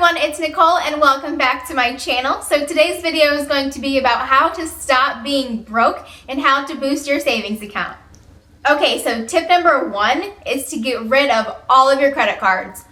everyone, it's Nicole and welcome back to my channel. So today's video is going to be about how to stop being broke and how to boost your savings account. Okay, so tip number 1 is to get rid of all of your credit cards.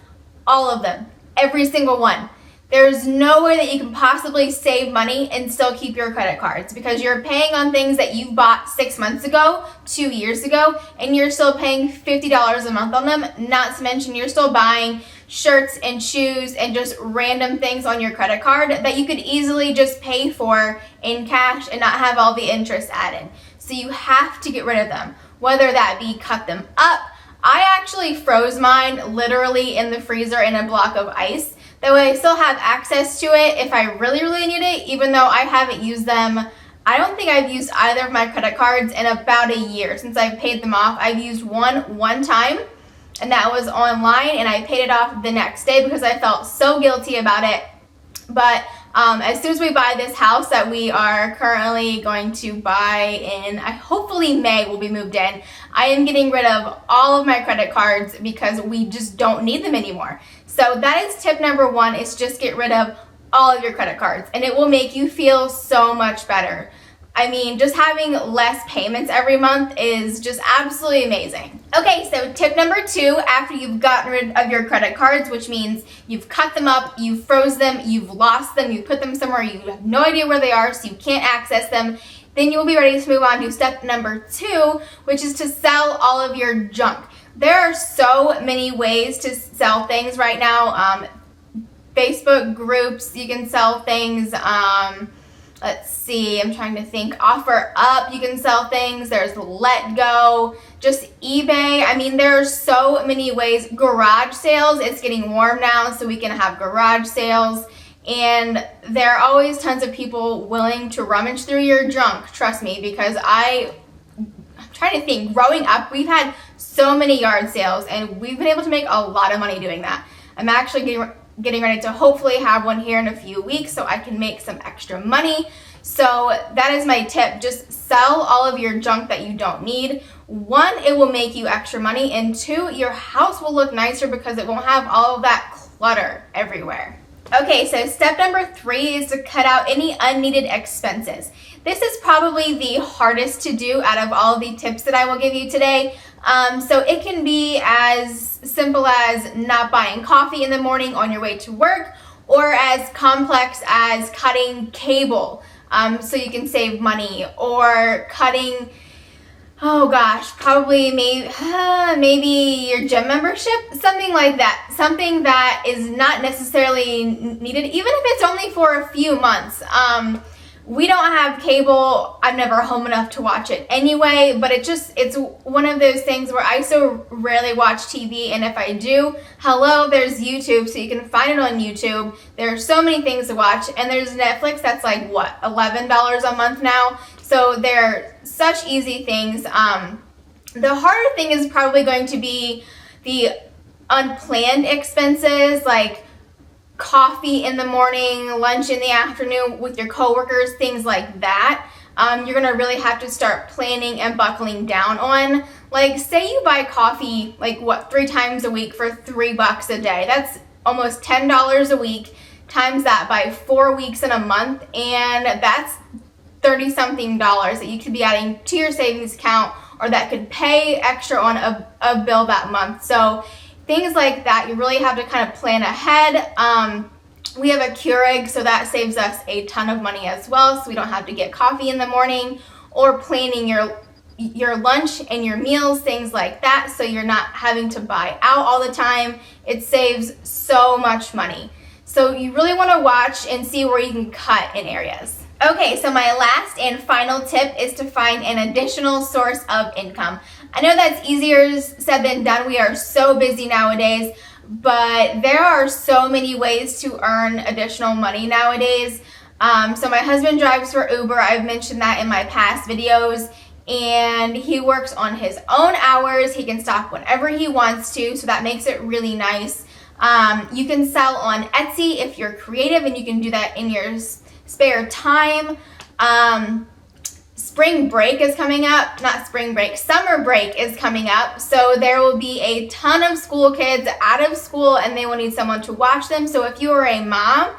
All of them. Every single one. There's no way that you can possibly save money and still keep your credit cards because you're paying on things that you bought 6 months ago, 2 years ago, and you're still paying $50 a month on them. Not to mention you're still buying shirts and shoes and just random things on your credit card that you could easily just pay for in cash and not have all the interest added. So you have to get rid of them, whether that be cut them up. I actually froze mine literally in the freezer in a block of ice. That way I still have access to it if I really need it, even though I haven't used them. I don't think I've used either of my credit cards in about a year since I've paid them off. I've used one time, and that was online, and I paid it off the next day because I felt so guilty about it. But as soon as we buy this house that we are currently going to buy in, hopefully May will be moved in, I am getting rid of all of my credit cards because we just don't need them anymore. So that is tip number 1, is just get rid of all of your credit cards, and it will make you feel so much better. I mean, just having less payments every month is just absolutely amazing. Okay, so tip number 2, after you've gotten rid of your credit cards, which means you've cut them up, you've froze them, you've lost them, you put them somewhere, you have no idea where they are, so you can't access them, then you'll be ready to move on to step number 2, which is to sell all of your junk. There are so many ways to sell things right now. Facebook groups, you can sell things. Let's see, I'm trying to think. OfferUp, you can sell things. There's Let Go, just eBay. I mean, there are so many ways. Garage sales, it's getting warm now, so we can have garage sales. And there are always tons of people willing to rummage through your junk, trust me, because I'm trying to think. Growing up, we've had so many yard sales, and we've been able to make a lot of money doing that. I'm actually getting ready to hopefully have one here in a few weeks so I can make some extra money. So that is my tip. Just sell all of your junk that you don't need. 1, it will make you extra money, and 2, your house will look nicer because it won't have all of that clutter everywhere. Okay, so step number 3 is to cut out any unneeded expenses. This is probably the hardest to do out of all of the tips that I will give you today. So it can be as simple as not buying coffee in the morning on your way to work, or as complex as cutting cable so you can save money, or cutting, oh gosh, probably maybe your gym membership, something like that. Something that is not necessarily needed, even if it's only for a few months. We don't have cable. I'm never home enough to watch it anyway, but it's one of those things where I so rarely watch TV, and if I do, hello, there's YouTube, so you can find it on YouTube. There are so many things to watch, and there's Netflix that's like, what, $11 a month now? So they're such easy things. The harder thing is probably going to be the unplanned expenses, like coffee in the morning, lunch in the afternoon with your coworkers, things like that. You're gonna really have to start planning and buckling down on. Like, say you buy coffee, like what, 3 times a week for $3 a day. That's almost $10 a week. Times that by 4 weeks in a month, and that's $30-something that you could be adding to your savings account, or that could pay extra on a bill that month. So things like that, you really have to kind of plan ahead. We have a Keurig, so that saves us a ton of money as well, so we don't have to get coffee in the morning, or planning your lunch and your meals, things like that, so you're not having to buy out all the time. It saves so much money. So you really want to watch and see where you can cut in areas. Okay, so my last and final tip is to find an additional source of income. I know that's easier said than done. We are so busy nowadays, but there are so many ways to earn additional money nowadays. So my husband drives for Uber. I've mentioned that in my past videos, and he works on his own hours. He can stop whenever he wants to, so that makes it really nice. You can sell on Etsy if you're creative, and you can do that in your spare time. spring break is coming up, not spring break, summer break is coming up. So there will be a ton of school kids out of school and they will need someone to watch them. So if you are a mom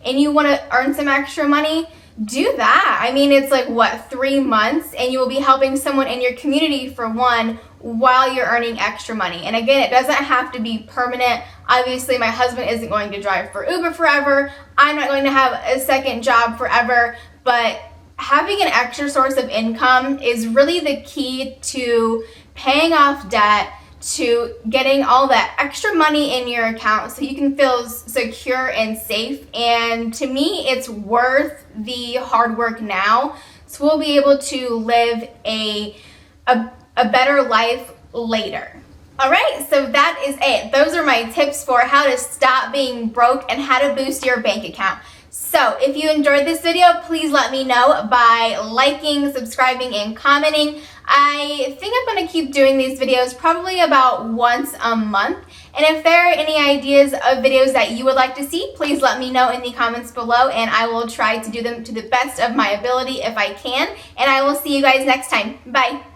and you want to earn some extra money, do that. I mean, it's like, what, 3 months, and you will be helping someone in your community for one while you're earning extra money. And again, it doesn't have to be permanent. Obviously, my husband isn't going to drive for Uber forever. I'm not going to have a second job forever, but having an extra source of income is really the key to paying off debt, to getting all that extra money in your account so you can feel secure and safe. And to me, it's worth the hard work now, so we'll be able to live a better life later. All right, so that is it. Those are my tips for how to stop being broke and how to boost your bank account. So if you enjoyed this video, please let me know by liking, subscribing, and commenting. I think I'm going to keep doing these videos probably about once a month. And if there are any ideas of videos that you would like to see, please let me know in the comments below, and I will try to do them to the best of my ability if I can. And I will see you guys next time. Bye.